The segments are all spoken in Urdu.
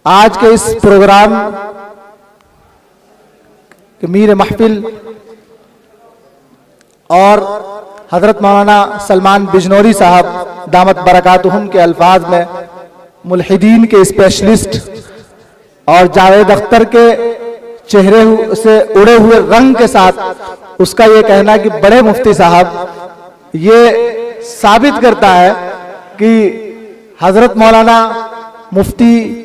آج کے اس پروگرام کے میر محفل اور حضرت مولانا سلمان بجنوری صاحب دامت برکاتہم کے الفاظ میں ملحدین کے اسپیشلسٹ اور جاوید اختر کے چہرے سے اڑے ہوئے رنگ کے ساتھ اس کا یہ کہنا کہ بڑے مفتی صاحب یہ ثابت کرتا ہے کہ حضرت مولانا مفتی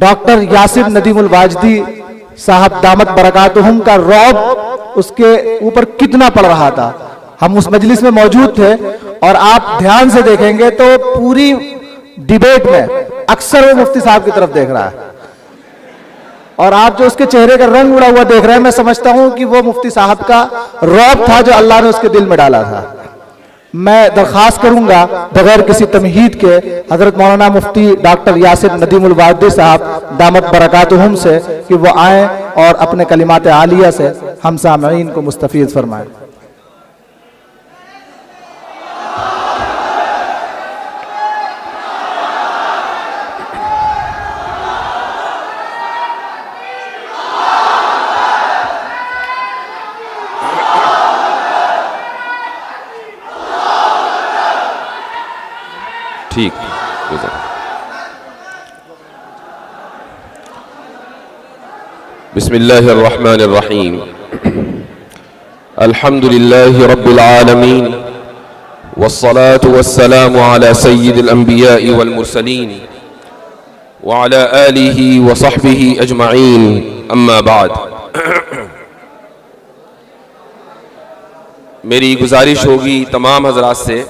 ڈاکٹر یاسر ندیم الواجدی صاحب دامت برکاتہم کا رعب اس کے اوپر کتنا پڑ رہا تھا. ہم اس مجلس میں موجود تھے اور آپ دھیان سے دیکھیں گے تو پوری ڈیبیٹ میں اکثر وہ مفتی صاحب کی طرف دیکھ رہا ہے اور آپ جو اس کے چہرے کا رنگ اڑا ہوا دیکھ رہے ہیں میں سمجھتا ہوں کہ وہ مفتی صاحب کا رعب تھا جو اللہ نے اس کے دل میں ڈالا تھا. میں درخواست کروں گا بغیر کسی تمہید کے حضرت مولانا مفتی ڈاکٹر یاسر ندیم الواجدی صاحب دامت برکاتہم سے کہ وہ آئیں اور اپنے کلمات عالیہ سے ہم سامعین کو مستفیض فرمائیں. ٹھیک. بسم اللہ الرحمن الرحیم. الحمد للہ رب العالمین والصلاة والسلام على سید الانبیاء والمرسلین وعلى آلہ وصحبہ اجمعین. اما بعد. میری گزارش ہوگی تمام حضرات سے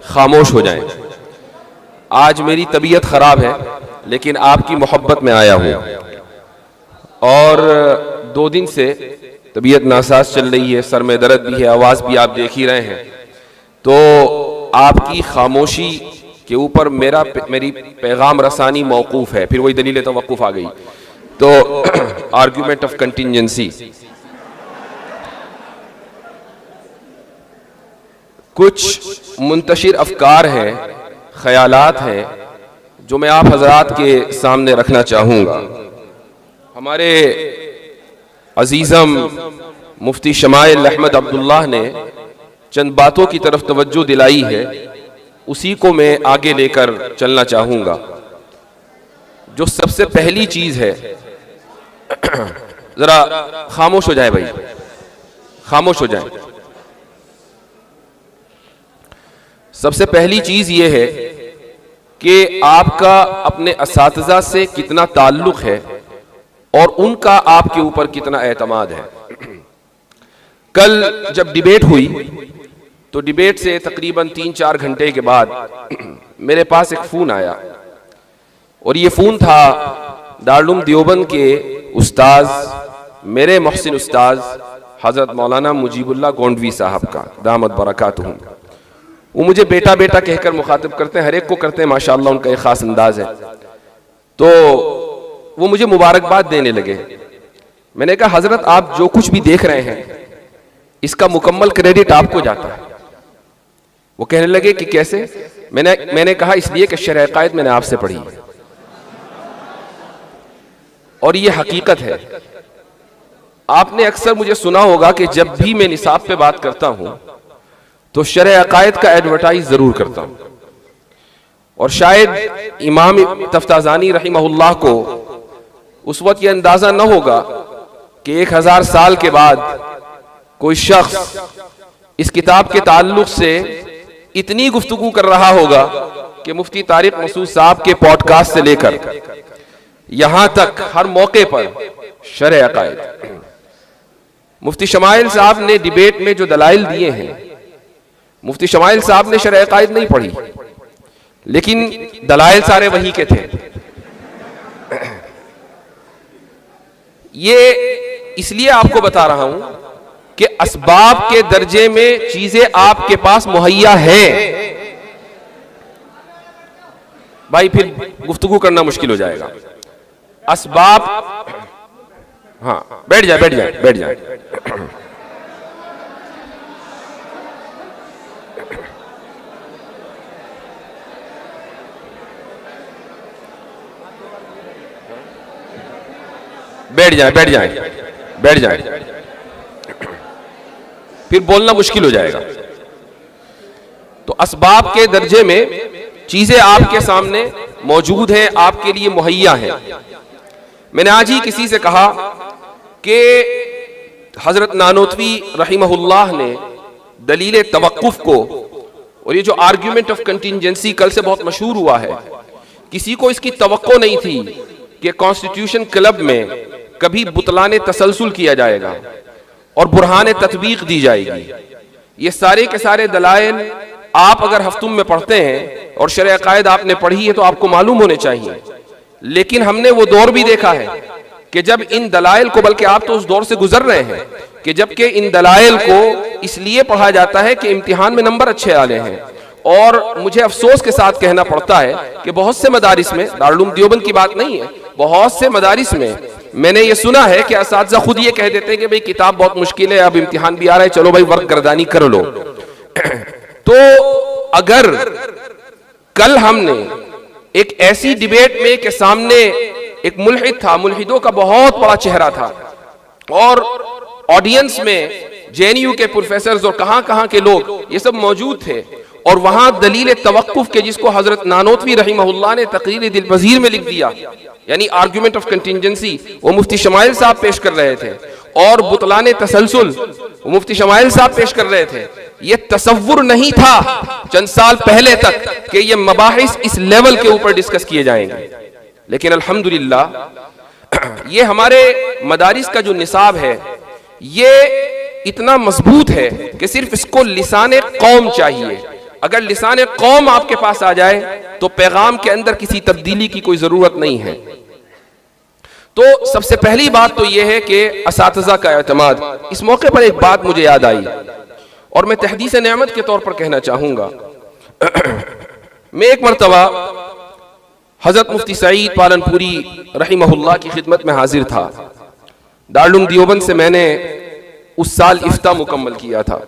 خاموش ہو جائیں. آج میری طبیعت خراب ہے لیکن آپ کی محبت میں آیا ہوں اور 2 دن سے طبیعت ناساز چل رہی ہے, سر میں درد بھی ہے, آواز بھی آپ دیکھ ہی رہے ہیں. تو آپ کی خاموشی کے اوپر میری پیغام رسانی موقوف ہے. پھر وہی دلیل توقف آ گئی. تو آرگیومنٹ آف کنٹینجنسی. کچھ منتشر افکار ہیں, خیالات ہیں جو میں آپ حضرات کے سامنے رکھنا چاہوں گا. ہمارے عزیزم مفتی شمائل احمد عبداللہ نے چند باتوں کی طرف توجہ دلائی ہے, اسی کو میں آگے لے کر چلنا چاہوں گا. جو سب سے پہلی چیز ہے, ذرا خاموش ہو جائے بھائی, خاموش ہو جائیں. سب سے پہلی چیز یہ ہے کہ آپ کا اپنے اساتذہ سے کتنا تعلق ہے اور ان کا آپ کے اوپر کتنا اعتماد ہے. کل جب ڈیبیٹ ہوئی تو ڈیبیٹ سے تقریباً 3-4 گھنٹے کے بعد میرے پاس ایک فون آیا اور یہ فون تھا دارالعلوم دیوبند کے استاذ, میرے محسن استاذ حضرت مولانا مجیب اللہ گونڈوی صاحب کا دامت برکاتہم. وہ مجھے بیٹا بیٹا کہہ کر مخاطب کرتے ہیں, ہر ایک کو کرتے ہیں ماشاءاللہ, ان کا ایک خاص انداز ہے. تو وہ مجھے مبارکباد دینے لگے. میں نے کہا حضرت آپ جو کچھ بھی دیکھ رہے ہیں اس کا مکمل کریڈٹ آپ کو جاتا ہے. وہ کہنے لگے کہ کیسے؟ میں نے کہا اس لیے کہ شرح عقائد میں نے آپ سے پڑھی اور یہ حقیقت ہے. آپ نے اکثر مجھے سنا ہوگا کہ جب بھی میں نصاب پہ بات کرتا ہوں تو شرح عقائد کا ایڈورٹائز ضرور کرتا ہوں. اور شاید امام تفتازانی رحمہ اللہ کو اس وقت یہ اندازہ نہ ہوگا کہ 1000 سال کے بعد کوئی شخص اس کتاب کے تعلق سے اتنی گفتگو کر رہا ہوگا کہ مفتی طارق مسعود صاحب کے پوڈ کاسٹ سے لے کر یہاں تک ہر موقع پر شرح عقائد. مفتی شمائل صاحب نے ڈیبیٹ میں جو دلائل دیے ہیں, مفتی شمائل صاحب نے شرح عقائد نہیں پڑھی لیکن دلائل سارے وہی کے تھے. یہ اس لیے آپ کو بتا رہا ہوں کہ اسباب کے درجے میں چیزیں آپ کے پاس مہیا ہیں. بھائی پھر گفتگو کرنا مشکل ہو جائے گا. اسباب, ہاں بیٹھ جائے. بیٹھ جائیں بیٹھ جائیں بیٹھ جائیں، پھر بولنا مشکل ہو جائے گا. تو اسباب کے درجے میں چیزیں آپ کے سامنے موجود ہیں، آپ کے لیے مہیا ہیں. میں نے آج ہی کسی سے کہا کہ حضرت نانوتوی رحمہ اللہ نے دلیل توقف کو، اور یہ جو آرگیومنٹ آف کنٹینجنسی کل سے بہت مشہور ہوا ہے، کسی کو اس کی توقع نہیں تھی کہ کانسٹیٹیوشن کلب میں کبھی بطلان تسلسل کیا جائے گا اور برہان تطبیق دی جائے گی. یہ سارے کے سارے دلائل آپ اگر ہفتوں میں پڑھتے ہیں اور شرع عقائد آپ نے پڑھی ہے تو آپ کو معلوم ہونے چاہیے. لیکن ہم نے وہ دور بھی دیکھا ہے کہ جب ان دلائل کو، بلکہ آپ تو اس دور سے گزر رہے ہیں کہ جب کہ ان دلائل کو اس لیے پڑھا جاتا ہے کہ امتحان میں نمبر اچھے آنے ہیں. اور مجھے افسوس کے ساتھ کہنا پڑتا ہے کہ بہت سے مدارس میں، دارالعلوم دیوبند کی بات نہیں ہے، بہت سے مدارس میں میں نے یہ سنا ہے کہ اساتذہ خود یہ کہہ دیتے ہیں کہ بھئی کتاب بہت مشکل ہے، اب امتحان بھی آ رہا ہے، چلو بھئی ورق گردانی کر لو. تو اگر کل ہم نے ایک ایسی ڈیبیٹ میں کہ سامنے ایک ملحد تھا، ملحدوں کا بہت بڑا چہرہ تھا، اور آڈینس میں JNU کے پروفیسرز اور کہاں کہاں کے لوگ یہ سب موجود تھے، اور وہاں دلیل توقف کے جس کو حضرت نانوتوی رحمہ اللہ نے تقریر دلپذیر میں لکھ دیا، یعنی آرگیومنٹ آف کنٹینجنسی، وہ مفتی شمائل صاحب پیش کر رہے تھے، اور بطلان تسلسل وہ مفتی شمائل صاحب پیش کر رہے تھے. یہ تصور نہیں تھا چند سال پہلے تک کہ یہ مباحث اس لیول کے اوپر ڈسکس کیے جائیں گے. لیکن الحمدللہ یہ ہمارے مدارس کا جو نصاب ہے یہ اتنا مضبوط ہے کہ صرف اس کو لسان قوم چاہیے. اگر لسان قوم آپ کے پاس آ جائے تو پیغام کے اندر کسی تبدیلی کی کوئی ضرورت نہیں ہے. تو سب سے پہلی بات تو یہ ہے کہ اساتذہ کا اعتماد. اس موقع پر ایک بات مجھے یاد آئی اور میں تحدیث نعمت کے طور پر کہنا چاہوں گا. میں ایک مرتبہ حضرت مفتی سعید پالنپوری رحمہ اللہ کی خدمت میں حاضر تھا. دارالعلوم دیوبند سے میں نے اس سال افتاء مکمل کیا تھا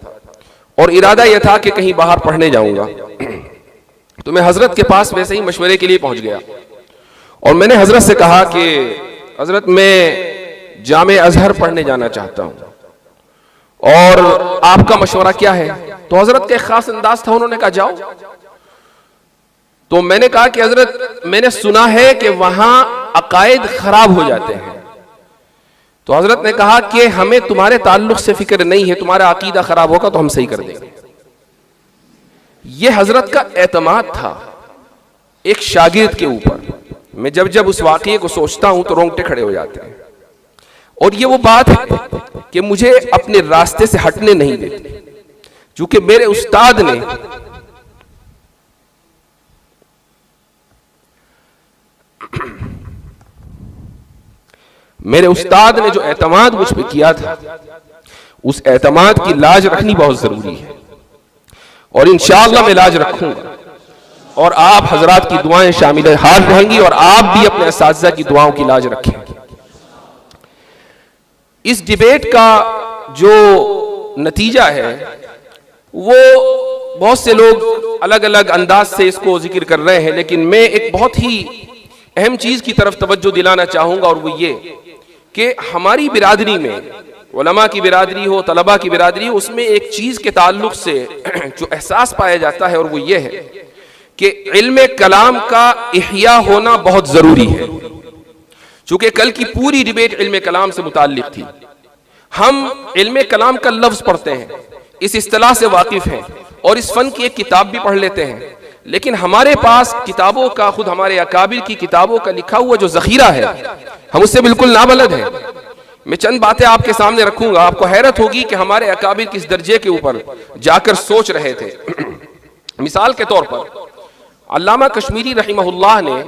اور ارادہ یہ تھا کہ کہیں باہر پڑھنے جاؤں گا. تو میں حضرت کے پاس ویسے ہی مشورے کے لیے پہنچ گیا اور میں نے حضرت سے کہا کہ حضرت میں جامع ازہر پڑھنے جانا چاہتا ہوں اور آپ کا مشورہ کیا ہے. تو حضرت کا ایک خاص انداز تھا، انہوں نے کہا جاؤ. تو میں نے کہا کہ حضرت میں نے سنا ہے کہ وہاں عقائد خراب ہو جاتے ہیں. تو حضرت نے کہا کہ ہمیں تمہارے تعلق سے فکر نہیں ہے، تمہارا عقیدہ خراب ہوگا تو ہم صحیح کر دیں گے. یہ حضرت کا اعتماد تھا ایک شاگرد کے اوپر. میں جب اس واقعے کو سوچتا ہوں تو رونگٹے کھڑے ہو جاتے ہیں. اور یہ وہ بات ہے کہ مجھے اپنے راستے سے ہٹنے نہیں دیتی، چونکہ میرے استاد نے جو اعتماد مجھ پہ کیا تھا، اس اعتماد کی لاج رکھنی بہت ضروری ہے، اور انشاءاللہ میں لاج رکھوں گا. اور آپ حضرات کی دعائیں شامل حال رہیں گی اور آپ بھی اپنے اساتذہ کی دعاؤں کی لاج رکھیں گے. اس ڈیبیٹ کا جو نتیجہ ہے وہ بہت سے لوگ الگ الگ انداز سے اس کو ذکر کر رہے ہیں، لیکن میں ایک بہت ہی اہم چیز کی طرف توجہ دلانا چاہوں گا، اور وہ یہ کہ ہماری برادری میں، علماء کی برادری ہو، طلباء کی برادری ہو، اس میں ایک چیز کے تعلق سے جو احساس پایا جاتا ہے اور وہ یہ ہے کہ علم کلام کا احیاء ہونا بہت ضروری ہے. چونکہ کل کی پوری ڈیبیٹ علم کلام سے متعلق تھی. ہم علم کلام کا لفظ پڑھتے ہیں، اس اصطلاح سے واقف ہیں اور اس فن کی ایک کتاب بھی پڑھ لیتے ہیں، لیکن ہمارے پاس کتابوں کا، خود ہمارے اکابر کی کتابوں کا لکھا ہوا جو ذخیرہ ہے ہم اس سے بالکل نابلد ہیں. میں چند باتیں آپ کے سامنے رکھوں گا، آپ کو حیرت ہوگی کہ ہمارے اکابر کس درجے کے اوپر جا کر سوچ رہے تھے. مثال کے طور پر علامہ کشمیری رحمہ اللہ نے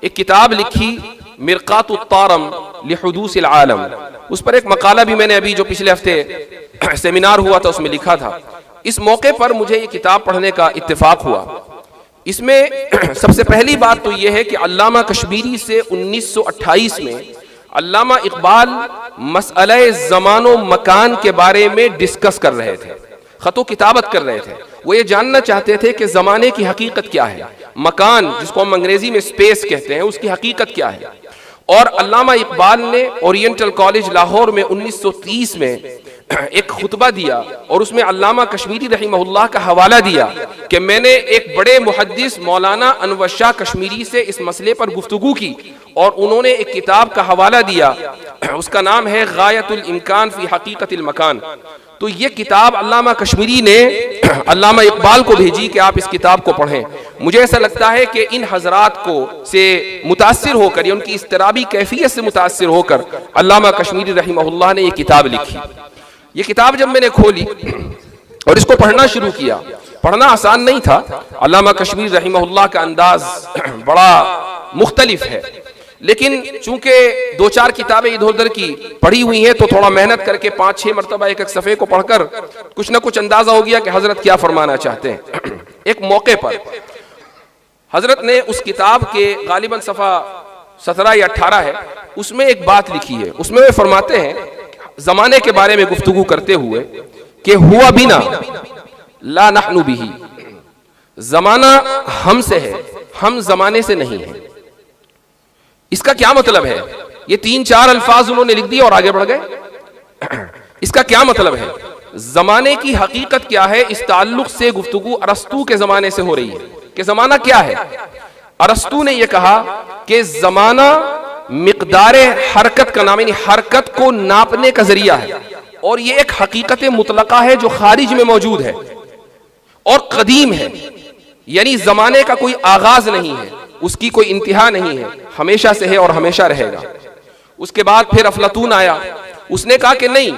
ایک کتاب لکھی مرقات الطارم لحدوث العالم. اس پر ایک مقالہ بھی میں نے ابھی جو پچھلے ہفتے سیمینار ہوا تھا اس میں لکھا تھا. اس موقع پر مجھے یہ کتاب پڑھنے کا اتفاق ہوا. اس میں سب سے پہلی بات تو یہ ہے کہ علامہ کشمیری سے 1928 میں علامہ اقبال مسئلہ زمان و مکان کے بارے میں ڈسکس کر رہے تھے، خط و کتابت کر رہے تھے. وہ یہ جاننا چاہتے تھے کہ زمانے کی حقیقت کیا ہے، مکان جس کو ہم انگریزی میں اسپیس کہتے ہیں اس کی حقیقت کیا ہے. اور علامہ اقبال نے اورینٹل کالج لاہور میں 1930 میں ایک خطبہ دیا اور اس میں علامہ کشمیری رحمہ اللہ کا حوالہ دیا کہ میں نے ایک بڑے محدث مولانا انور شاہ کشمیری سے اس مسئلے پر گفتگو کی اور انہوں نے ایک کتاب کا حوالہ دیا، اس کا نام ہے غایۃ الامکان فی حقیقت المکان۔ تو یہ کتاب علامہ کشمیری نے علامہ اقبال کو بھیجی کہ آپ اس کتاب کو پڑھیں۔ مجھے ایسا لگتا ہے کہ ان حضرات کو سے متاثر ہو کر یا ان کی اضطرابی کیفیت سے متاثر ہو کر علامہ کشمیری رحمہ اللہ نے یہ کتاب لکھی۔ یہ کتاب جب میں نے کھولی اور اس کو پڑھنا شروع کیا، پڑھنا آسان نہیں تھا، علامہ کشمیری رحمہ اللہ کا انداز بڑا مختلف ہے، لیکن چونکہ 2-4 کتابیں ادھر ادھر کی پڑھی ہوئی ہیں تو تھوڑا محنت کر کے 5-6 مرتبہ ایک صفحے کو پڑھ کر کچھ نہ کچھ اندازہ ہو گیا کہ حضرت کیا فرمانا چاہتے ہیں۔ ایک موقع پر حضرت نے اس کتاب کے غالباً صفحہ 17 یا 18 ہے، اس میں ایک بات لکھی ہے، اس میں وہ فرماتے ہیں زمانے کے بارے میں گفتگو کرتے ہوئے کہ ہوا بنا لا نحن به، زمانہ ہم سے ہے، ہم زمانے سے نہیں ہیں۔ اس کا کیا مطلب ہے؟ یہ 3-4 الفاظ انہوں نے لکھ دیے اور آگے بڑھ گئے۔ اس کا کیا مطلب ہے؟ زمانے کی حقیقت کیا ہے؟ اس تعلق سے گفتگو ارسطو کے زمانے سے ہو رہی ہے کہ زمانہ کیا ہے۔ ارسطو نے یہ کہا کہ زمانہ مقدار حرکت کا نام، یعنی حرکت کو ناپنے کا ذریعہ ہے، اور یہ ایک حقیقت مطلقہ ہے جو خارج میں موجود ہے اور قدیم ہے، یعنی زمانے کا کوئی آغاز نہیں ہے، اس کی کوئی انتہا نہیں ہے، ہمیشہ سے ہے اور ہمیشہ رہے گا۔ اس کے بعد پھر افلاطون آیا، اس نے کہا کہ نہیں،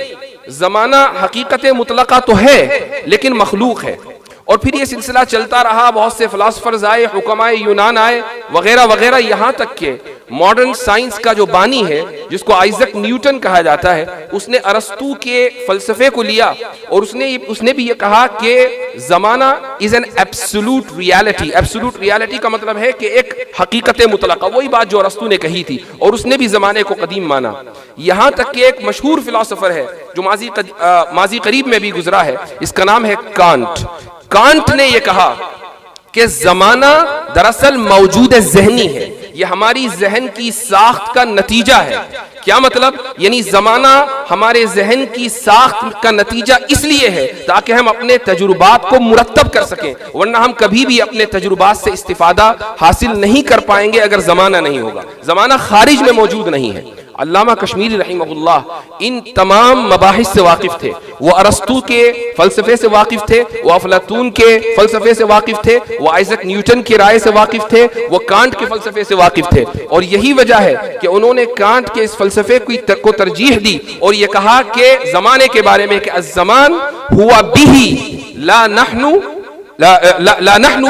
زمانہ حقیقت مطلقہ تو ہے لیکن مخلوق ہے، اور پھر یہ سلسلہ چلتا رہا، بہت سے فلاسفرز آئے، حکماء یونان آئے وغیرہ وغیرہ، یہاں تک کہ ماڈرن سائنس کا جو بانی ہے جس کو آئزک نیوٹن کہا جاتا ہے، اس نے ارسطو کے فلسفے کو لیا اور اس نے بھی یہ کہا کہ زمانہ is an absolute reality۔ absolute reality کا مطلب ہے کہ ایک حقیقت مطلقہ، وہی بات جو ارسطو نے کہی تھی، اور اس نے بھی زمانے کو قدیم مانا۔ یہاں تک کہ ایک مشہور فلاسفر ہے جو ماضی قریب میں بھی گزرا ہے، اس کا نام ہے کانٹ۔ کانٹ نے یہ کہا کہ زمانہ دراصل موجود ذہنی ہے، یہ ہماری ذہن کی ساخت کا نتیجہ ہے۔ کیا مطلب؟ یعنی زمانہ ہمارے ذہن کی ساخت کا نتیجہ اس لیے ہے تاکہ ہم اپنے تجربات کو مرتب کر سکیں، ورنہ ہم کبھی بھی اپنے تجربات سے استفادہ حاصل نہیں کر پائیں گے اگر زمانہ نہیں ہوگا۔ زمانہ خارج میں موجود نہیں ہے۔ علامہ کشمیری رحمہ اللہ ان تمام مباحث سے واقف تھے، وہ ارسطو کے فلسفے سے واقف تھے، وہ افلاطون کے فلسفے سے واقف تھے، وہ آئزک نیوٹن کی رائے سے واقف تھے، وہ کانٹ کے فلسفے سے واقف تھے، اور یہی وجہ ہے کہ انہوں نے کانٹ کے اس فلسفے کو ترجیح دی اور یہ کہا کہ زمانے کے بارے میں کہ الزمان ہوا بھی لا نحن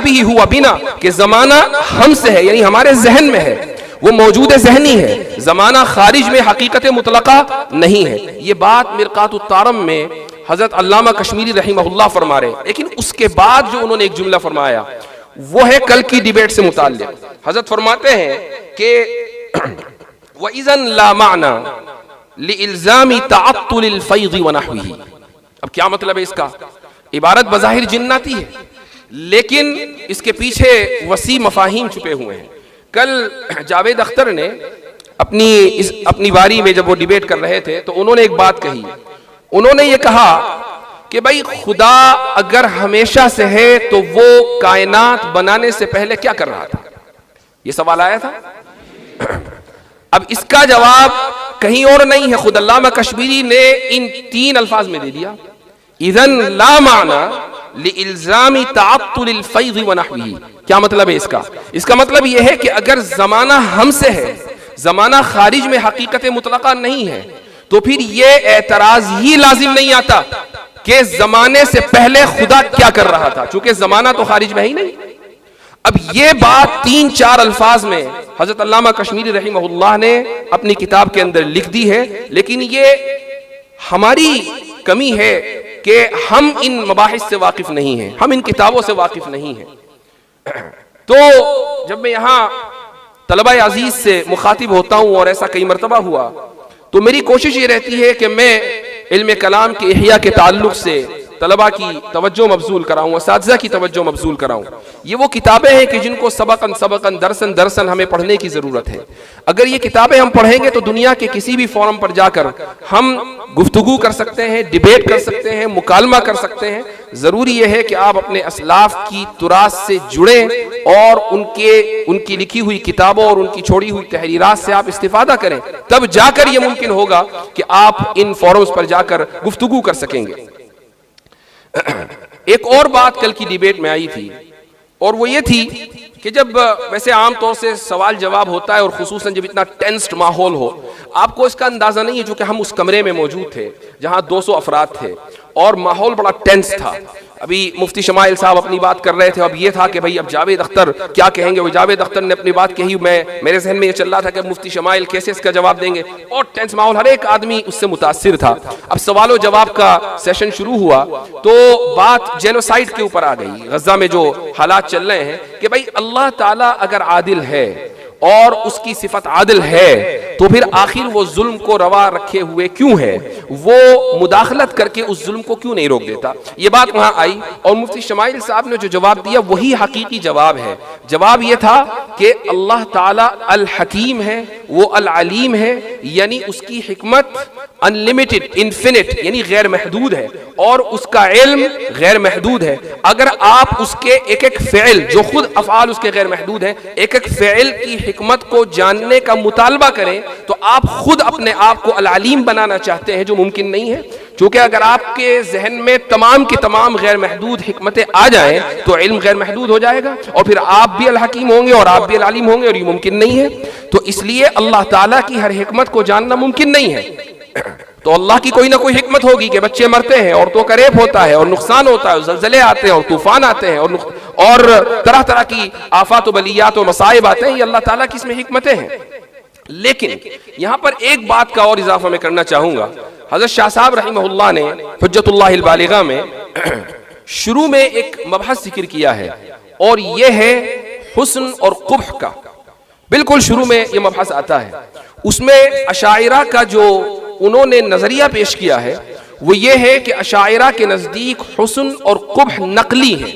بھی ہوا بنا، کہ زمانہ ہم سے ہے، یعنی ہمارے ذہن میں ہے، وہ موجود ذہنی ہے، زمانہ خارج میں حقیقت مطلقہ نہیں ہے۔ یہ بات مرقات الطارم میں حضرت علامہ کشمیری رحمہ اللہ فرما رہے ہیں، لیکن اس کے بعد جو انہوں نے ایک جملہ فرمایا وہ ہے کل کی ڈیبیٹ سے متعلق۔ حضرت فرماتے ہیں کہ وَإِذًا لَا مَعْنَى لِإِلْزَامِ تَعَطُّلِ الْفَيْضِ وَنَحْوِهِ۔ اب کیا مطلب ہے اس کا؟ عبارت بظاہر جناتی ہے لیکن اس کے پیچھے وسیع مفاہیم چھپے ہوئے ہیں۔ کل جاوید اختر نے اپنی باری میں جب وہ ڈیبیٹ کر رہے تھے تو انہوں نے ایک بات کہی، انہوں نے یہ کہا کہ بھائی خدا اگر ہمیشہ سے ہے تو وہ کائنات بنانے سے پہلے کیا کر رہا تھا؟ یہ سوال آیا تھا۔ اب اس کا جواب کہیں اور نہیں ہے، خود علامہ کشمیری نے ان 3 الفاظ میں دے دیا، اذن لا معنی لِإِلْزَامِ تَعَطُّلِ الْفَيْضِ وَنَحْوِهِ۔ کیا مطلب ہے اس کا؟ اس کا مطلب یہ ہے کہ اگر زمانہ ہم سے ہے، زمانہ خارج میں حقیقت مطلقہ نہیں ہے، تو پھر یہ اعتراض ہی لازم نہیں آتا کہ زمانے سے پہلے خدا کیا کر رہا تھا، چونکہ زمانہ تو خارج میں ہی نہیں۔ اب یہ بات 3-4 الفاظ میں حضرت علامہ کشمیری رحمہ اللہ نے اپنی کتاب کے اندر لکھ دی ہے، لیکن یہ ہماری کمی ہے کہ ہم ان مباحث سے واقف نہیں ہیں، ہم ان کتابوں سے واقف نہیں ہیں۔ تو جب میں یہاں طلبہ عزیز سے مخاطب ہوتا ہوں اور ایسا کئی مرتبہ ہوا تو میری کوشش یہ رہتی ہے کہ میں علم کلام کے احیاء کے تعلق سے طلبہ کی توجہ مبذول کراؤں، اساتذہ کی توجہ مبذول کراؤں، یہ وہ کتابیں ہیں کہ جن کو سبقاً درسن ہمیں پڑھنے کی ضرورت ہے۔ اگر یہ کتابیں ہم پڑھیں گے تو دنیا کے کسی بھی فورم پر جا کر ہم گفتگو کر سکتے ہیں، ڈیبیٹ کر سکتے ہیں، مکالمہ کر سکتے ہیں۔ ضروری یہ ہے کہ آپ اپنے اسلاف کی تراث سے جڑیں اور ان کی لکھی ہوئی کتابوں اور ان کی چھوڑی ہوئی تحریرات سے آپ استفادہ کریں، تب جا کر یہ ممکن ہوگا کہ آپ ان فورمز پر جا کر گفتگو کر سکیں گے۔ ایک اور بات کل کی ڈیبیٹ میں آئی تھی، اور وہ یہ تھی کہ جب ویسے عام طور سے سوال جواب ہوتا ہے اور خصوصاً جب اتنا ٹینسڈ ماحول ہو، آپ کو اس کا اندازہ نہیں ہے، چونکہ ہم اس کمرے میں موجود تھے جہاں 200 افراد تھے اور ماحول بڑا ٹینس تھا۔ ابھی مفتی شمائل صاحب اپنی بات کر رہے تھے، اب یہ تھا کہ بھئی اب جاوید اختر کیا کہیں گے، وہ جاوید اختر نے اپنی بات کہی، میرے ذہن میں یہ چل رہا تھا کہ مفتی شمائل کیسے اس کا جواب دیں گے، اور ٹینس ماحول، ہر ایک آدمی اس سے متاثر تھا۔ اب سوال و جواب کا سیشن شروع ہوا تو بات جینوسائیڈ کے اوپر آ گئی، غزہ میں جو حالات چل رہے ہیں، کہ بھئی اللہ تعالیٰ اگر عادل ہے اور اس کی صفت عادل ہے تو پھر آخر وہ ظلم کو روا رکھے ہوئے کیوں ہے، وہ مداخلت کر کے اس ظلم کو کیوں نہیں روک دیتا۔ یہ بات وہاں آئی اور مفتی شمائل صاحب نے جو جواب دیا وہی حقیقی جواب ہے۔ جواب یہ تھا کہ اللہ تعالیٰ الحکیم ہے، وہ العلیم ہے، یعنی اس کی حکمت انلیمیٹڈ، انفینٹ، یعنی غیر محدود ہے، اور اس کا علم غیر محدود ہے۔ اگر آپ اس کے ایک ایک فعل، جو خود افعال اس کے غیر محدود ہیں، ایک ایک فعل کی حکمت کو جاننے کا مطالبہ کریں تو آپ خود اپنے آپ کو العلیم بنانا چاہتے ہیں، جو ممکن نہیں ہے۔ چونکہ اگر آپ کے ذہن میں تمام کی تمام غیر محدود حکمتیں آ جائیں تو علم غیر محدود ہو جائے گا، اور پھر آپ بھی الحکیم ہوں گے اور آپ بھی العلیم ہوں گے، اور یہ ممکن نہیں ہے۔ تو اس لیے اللہ تعالیٰ کی ہر حکمت کو جاننا ممکن نہیں ہے۔ تو اللہ کی کوئی نہ کوئی حکمت ہوگی کہ بچے مرتے ہیں، عورتوں کا ریپ ہوتا ہے اور نقصان ہوتا ہے، زلزلے آتے ہیں اور طوفان آتے ہیں اور طرح طرح کی آفات و بلیات و مصائب آتے ہیں، یہ اللہ تعالیٰ کی اس میں حکمتیں ہیں۔ لیکن یہاں پر ایک بات کا اور اضافہ میں کرنا چاہوں گا۔ حضرت شاہ صاحب رحمہ اللہ نے حجت اللہ البالغہ میں شروع میں ایک مبحث ذکر کیا ہے، اور یہ ہے حسن اور قبح کا۔ بالکل شروع میں یہ مبحث آتا ہے، اس میں اشاعرہ کا جو انہوں نے نظریہ پیش کیا ہے وہ یہ ہے کہ اشاعرہ کے نزدیک حسن اور قبح نقلی ہے،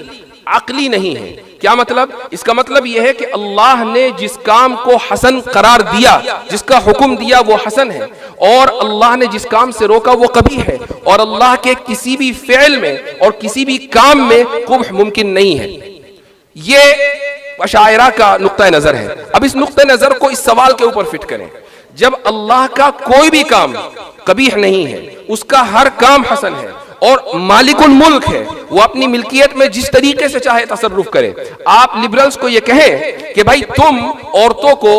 عقلی نہیں ہے۔ کیا مطلب؟ اس کا مطلب یہ ہے کہ اللہ نے جس کام کو حسن قرار دیا، جس کا حکم دیا وہ حسن ہے، اور اللہ نے جس کام سے روکا وہ قبیح ہے، اور اللہ کے کسی بھی فعل میں اور کسی بھی کام میں قبح ممکن نہیں ہے۔ یہ اشاعرہ کا نقطہ نظر ہے۔ اب اس نقطہ نظر کو اس سوال کے اوپر فٹ کریں، جب اللہ کا کوئی بھی کام قبیح نہیں ہے، اس کا ہر کام حسن ہے، اور مالک الملک ہے، وہ اپنی ملکیت میں جس طریقے سے چاہے تصرف کرے۔ آپ لبرلز کو یہ کہیں کہ بھائی تم عورتوں کو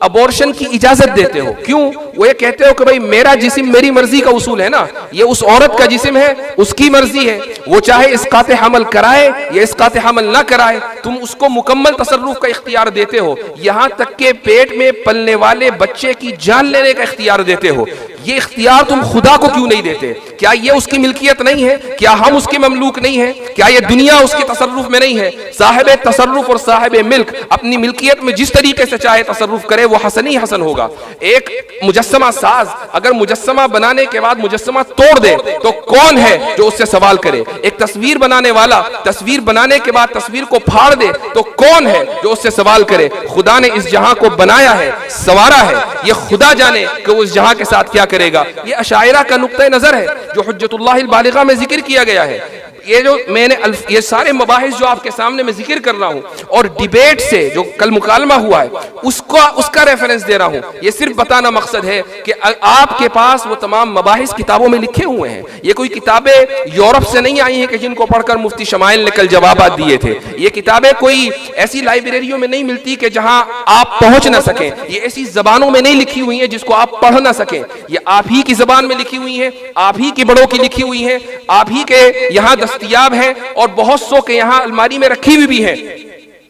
ابورشن کی اجازت دیتے ہو، کیوں؟ وہ یہ کہتے ہو کہ بھائی میرا جسم میری مرضی کا اصول ہے نا، یہ اس عورت کا جسم ہے، اس کی مرضی ہے، وہ چاہے اسقاط حمل کرائے یا اسقاط حمل نہ کرائے، تم اس کو مکمل تصرف کا اختیار دیتے ہو، یہاں تک کہ پیٹ میں پلنے والے بچے کی جان لینے کا اختیار دیتے ہو۔ یہ اختیار تم خدا کو کیوں نہیں دیتے؟ کیا یہ اس کی ملکیت نہیں ہے؟ کیا ہم اس کے مملوک نہیں ہیں؟ کیا یہ دنیا اس کے تصرف میں نہیں ہے؟ صاحب تصرف اور صاحب ملک اپنی ملکیت میں جس طریقے سے چاہے تصرف کرے وہ حسن ہی حسن ہوگا۔ ایک مجسمہ ساز اگر مجسمہ بنانے کے بعد مجسمہ توڑ دے تو کون ہے جو اس سے سوال کرے؟ ایک تصویر بنانے والا تصویر بنانے کے بعد تصویر کو پھاڑ دے تو کون ہے جو اس سے سوال کرے؟ خدا نے اس جہاں کو بنایا ہے، سوارا ہے، یہ خدا جانے کہ وہ اس جہاں کے ساتھ کیا کرے گا۔ یہ اشاعرہ کا نقطہ نظر ہے جو حجت اللہ البالغہ میں ذکر کیا گیا ہے۔ یہ جو میں نے یہ سارے مباحث جو آپ کے سامنے میں ذکر کر رہا ہوں اور ڈیبیٹ سے جو کل مکالمہ ہوا ہے اس کا ریفرنس دے رہا ہوں، یہ صرف بتانا مقصد ہے کہ آپ کے پاس وہ تمام مباحث کتابوں میں لکھے ہوئے ہیں۔ یہ کوئی کتابیں یورپ سے نہیں آئی ہیں کہ جن کو پڑھ کر مفتی شمائل نے کل جوابات دیے تھے۔ یہ کتابیں کوئی ایسی لائبریریوں میں نہیں ملتی کہ جہاں آپ پہنچ نہ سکیں، یہ ایسی زبانوں میں نہیں لکھی ہوئی ہیں جس کو آپ پڑھ نہ سکیں، یہ آپ ہی کی زبان میں لکھی ہوئی ہیں، آپ ہی کی بڑوں کی لکھی ہوئی ہیں، آپ ہی کے یہاں دستیاب ہے، اور بہت سو کے یہاں الماری میں رکھی ہوئی بھی ہے۔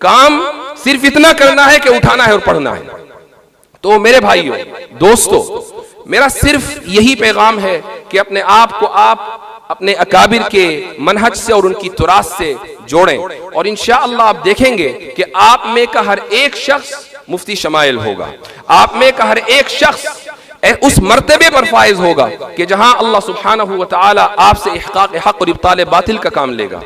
کام صرف اتنا کرنا ہے کہ اٹھانا ہے اور پڑھنا ہے۔ تو میرے بھائیوں، دوستو، میرا صرف یہی پیغام ہے کہ اپنے آپ کو آپ اپنے اکابر کے منہج سے اور ان کی تراث سے جوڑیں، اور انشاءاللہ آپ دیکھیں گے کہ آپ میں کا ہر ایک شخص مفتی شمائل ہوگا، آپ میں کا ہر ایک شخص اس مرتبے پر فائز ہوگا کہ جہاں اللہ سبحانہ و تعالی آپ سے احقاق حق اور ابطال باطل کا کام لے گا۔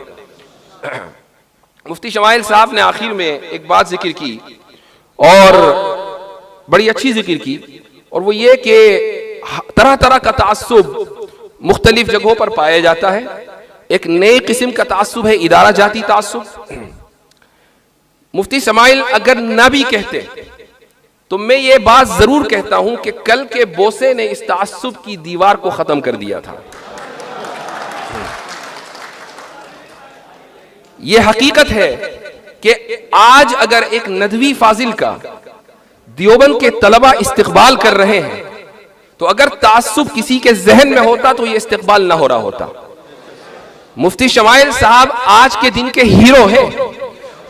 مفتی شمائل صاحب نے آخر میں ایک بات ذکر کی اور بڑی اچھی ذکر کی، اور وہ یہ کہ طرح طرح کا تعصب مختلف جگہوں پر پایا جاتا ہے۔ ایک نئی قسم کا تعصب ہے ادارہ جاتی تعصب۔ مفتی شمائل اگر نہ بھی کہتے تو میں یہ بات ضرور کہتا ہوں کہ کل کے بوسے نے اس تعصب کی دیوار کو ختم کر دیا تھا۔ یہ حقیقت ہے کہ آج اگر ایک ندوی فاضل کا دیوبند کے طلبہ استقبال کر رہے ہیں تو اگر تعصب کسی کے ذہن میں ہوتا تو یہ استقبال نہ ہو رہا ہوتا۔ مفتی شمائل صاحب آج کے دن کے ہیرو ہیں،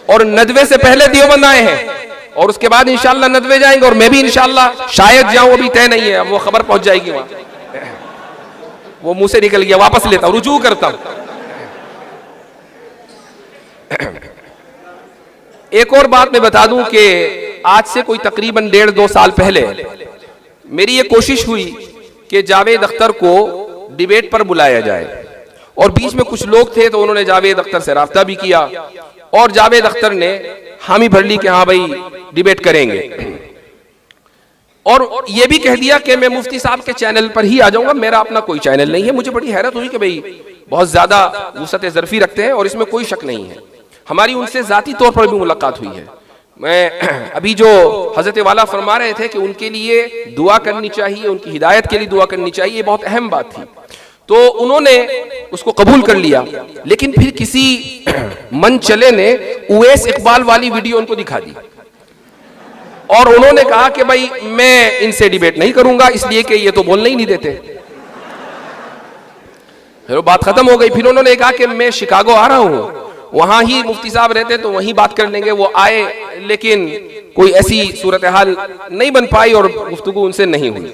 اور ندوے سے پہلے دیوبند آئے ہیں، اور اس کے بعد انشاءاللہ ندوے جائیں گے، اور میں بھی انشاءاللہ شاید جاؤں، ابھی طے نہیں ہے، اب وہ خبر پہنچ جائے گی وہاں، وہ منہ سے نکل گیا، واپس لیتا ہوں، رجوع کرتا ہوں۔ ایک اور بات میں بتا دوں کہ آج سے کوئی تقریباً 1.5-2 سال پہلے میری یہ کوشش ہوئی کہ جاوید اختر کو ڈیبیٹ پر بلایا جائے، اور بیچ میں کچھ لوگ تھے تو انہوں نے جاوید اختر سے رابطہ بھی کیا، اور جاوید اختر نے حامی بھر لی کہ ہاں بھائی ڈیبیٹ کریں گے، اور یہ بھی کہہ دیا کہ میں مفتی صاحب کے چینل پر ہی آ جاؤں گا، میرا اپنا کوئی چینل نہیں ہے۔ مجھے بڑی حیرت ہوئی کہ بھئی بہت زیادہ وسعت ظرفی رکھتے ہیں، اور اس میں کوئی شک نہیں ہے۔ ہماری ان سے ذاتی طور پر بھی ملاقات ہوئی ہے۔ میں ابھی جو حضرت والا فرما رہے تھے کہ ان کے لیے دعا کرنی چاہیے، ان کی ہدایت کے لیے دعا کرنی چاہیے، یہ بہت اہم بات تھی، تو انہوں نے اس کو قبول کر لیا۔ لیکن پھر کسی من چلے نے اویس اقبال والی ویڈیو ان کو دکھا دی، اور انہوں نے کہا کہ بھائی میں ان سے ڈیبیٹ نہیں کروں گا، اس لیے کہ یہ تو بولنے ہی نہیں دیتے۔ پھر بات ختم ہو گئی۔ پھر انہوں نے کہا کہ میں شکاگو آ رہا ہوں، وہاں ہی مفتی صاحب رہتے تو وہیں بات کر لیں گے۔ وہ آئے لیکن کوئی ایسی صورتحال نہیں بن پائی اور گفتگو ان سے نہیں ہوئی۔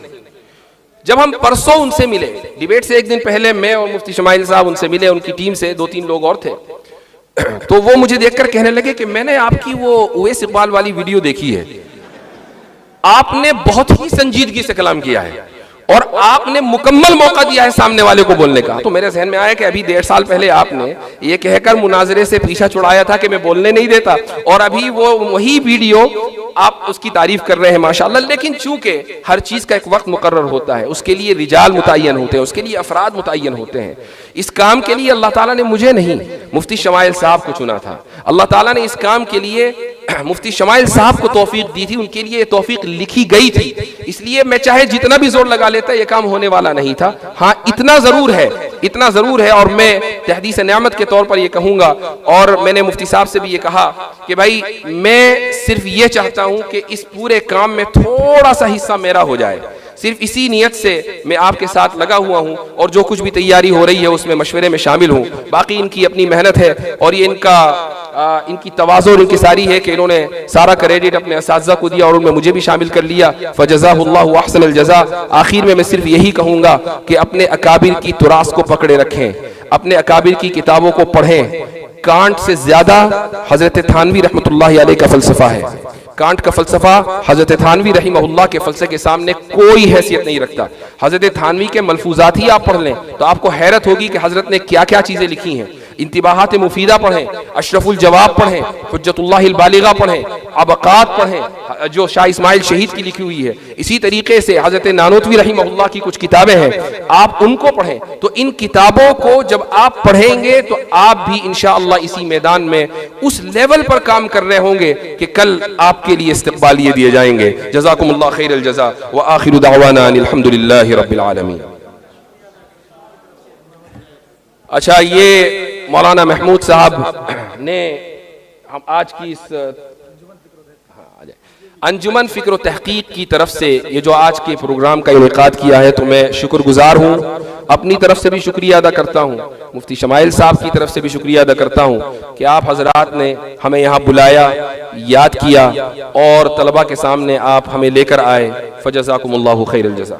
جب ہم پرسوں ان سے ملے، ڈیبیٹ سے ایک دن پہلے میں اور مفتی شمائل صاحب ان سے ملے، ان کی ٹیم سے 2-3 لوگ اور تھے، تو وہ مجھے دیکھ کر کہنے لگے کہ میں نے آپ کی وہ اویس اقبال والی ویڈیو دیکھی ہے، آپ نے بہت ہی سنجیدگی سے کلام کیا ہے، اور آپ نے مکمل موقع دیا ہے سامنے والے کو بولنے کا۔ تو میرے ذہن میں آیا کہ ابھی 1.5 سال پہلے آپ نے یہ کہہ کر مناظرے سے پیچھا چھڑایا تھا کہ میں بولنے نہیں دیتا، اور ابھی وہی ویڈیو آپ اس کی تعریف کر رہے ہیں ماشاءاللہ۔ لیکن چونکہ ہر چیز کا ایک وقت مقرر ہوتا ہے، اس کے لیے رجال متعین ہوتے ہیں، اس کے لیے افراد متعین ہوتے ہیں۔ اس کام کے لیے اللہ تعالیٰ نے مجھے نہیں، مفتی شمائل صاحب کو چنا تھا۔ اللہ تعالیٰ نے اس کام کے لیے مفتی شمائل صاحب کو توفیق دی تھی، ان کے لیے یہ توفیق لکھی گئی تھی، اس لیے میں چاہے جتنا بھی زور لگا لیتا یہ کام ہونے والا نہیں تھا۔ ہاں اتنا ضرور ہے، اور میں تحدیث نعمت کے طور پر یہ کہوں گا، اور میں نے مفتی صاحب سے بھی یہ کہا کہ بھائی میں صرف یہ چاہتا ہوں کہ اس پورے کام میں تھوڑا سا حصہ میرا ہو جائے، صرف اسی نیت سے میں آپ کے ساتھ لگا ہوا ہوں، اور جو کچھ بھی تیاری ہو رہی ہے اس میں مشورے میں شامل ہوں۔ باقی ان کی اپنی محنت ہے، اور یہ ان کی تواضع اور انکساری ہے کہ انہوں نے سارا کریڈٹ اپنے اساتذہ کو دیا، اور ان میں مجھے بھی شامل کر لیا، فجزاہ اللہ احسن الجزا۔ آخر میں صرف یہی کہوں گا کہ اپنے اکابر کی تراث کو پکڑے رکھیں، اپنے اکابر کی کتابوں کو پڑھیں۔ کانٹ سے زیادہ حضرت تھانوی رحمۃ اللہ علیہ کا فلسفہ ہے۔ کانٹ کا فلسفہ حضرت تھانوی رحمہ اللہ کے فلسفے کے سامنے کوئی حیثیت نہیں رکھتا۔ حضرت تھانوی کے ملفوظات ہی آپ پڑھ لیں تو آپ کو حیرت ہوگی کہ حضرت نے کیا کیا چیزیں لکھی ہیں۔ انتباہات مفیدہ پڑھیں، اشرف الجواب پڑھیں، حجت اللہ البالغہ پڑھیں، ابقات پڑھیں جو شاہ اسماعیل شہید کی لکھی ہوئی ہے۔ اسی طریقے سے حضرت نانوتوی رحمہ اللہ کی کچھ کتابیں ہیں، آپ ان کو پڑھیں۔ تو ان کتابوں کو جب آپ پڑھیں گے تو آپ بھی انشاءاللہ اسی میدان میں اس لیول پر کام کر رہے ہوں گے کہ کل آپ کے لیے استقبالیے دیے جائیں گے۔ جزاکم اللہ خیر الجزا، وآخر دعوانا ان الحمدللہ رب العالمین۔ اچھا، یہ مولانا محمود صاحب نے ہم آج کی اس انجمن فکر و تحقیق کی طرف سے یہ جو آج کے پروگرام کا انعقاد کیا ہے تو میں شکر گزار ہوں، اپنی طرف سے بھی شکریہ ادا کرتا ہوں، مفتی شمائل صاحب کی طرف سے بھی شکریہ ادا کرتا ہوں کہ آپ حضرات نے ہمیں یہاں بلایا، یاد کیا، اور طلبہ کے سامنے آپ ہمیں لے کر آئے۔ فجزاکم اللہ خیر الجزا۔